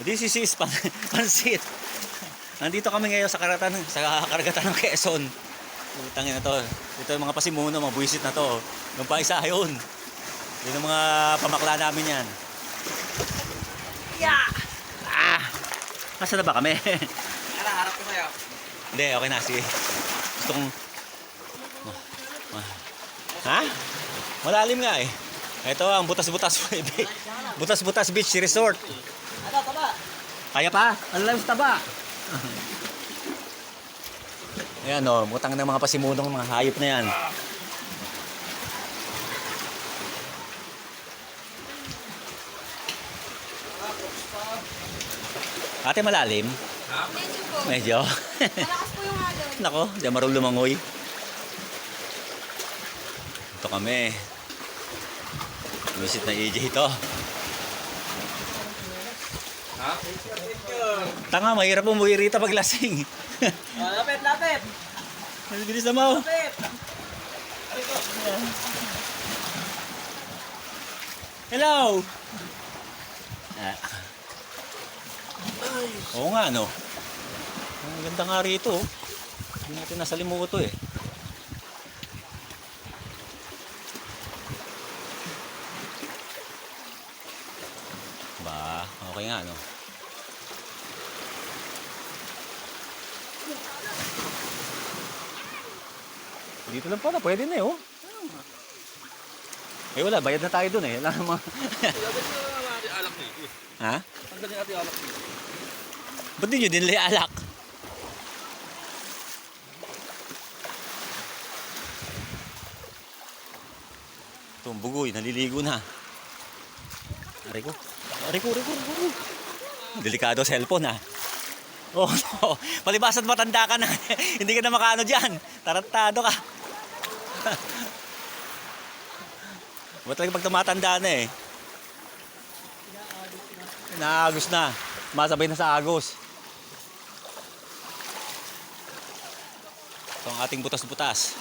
This is pansit. Nandito kami ngayon sa karagatan ng Quezon. Putangin na to. Ito yung mga pasimuno, mga buwisit na to. Yung pa isa yun. Yun yung mga pamakla namin yan. Yeah! Nasa na ba kami? Tara, harap ko sa'yo. Hindi, okay na. Sige. Gusto kong... Ha? Malalim nga eh. Ito ang butas-butas Butas-butas Beach Resort. Ano, taba? Kaya pa? Ano lang sa taba? Ayan o, butang ng mga pasimunong mga hayop na yan. Ate, malalim? Medyo po. Medyo. Malakas po yung alon. Nako, di marunong lumangoy. Ito kami. Visit na EJ ito. Ha? Tanga, mahirap umuwi rito pag lasing. Lapit, lapit! Bilis na mo. Lapit! Hello! Oo nga, no? Ang ganda nga rito. Hindi natin nasalimuot to eh. Ba, okay nga, no? Dito lang pala, pwede na eh, oh. Eh wala, bayad na tayo dun eh. Wala namang... Alak nito. Ha? Ang galing natin alak nito. Ba't di nyo dinali alak? Itong bugoy, naliligo na. Ariko. Ariko. Delikado cellphone ha. Oh no. Palibasan matanda ka na. Hindi ka na makaano dyan. Tarantado ka. Ba't talaga pag tumatanda na eh? Naagos na. Masabay na sa agos. Ito ang ating butas-butas.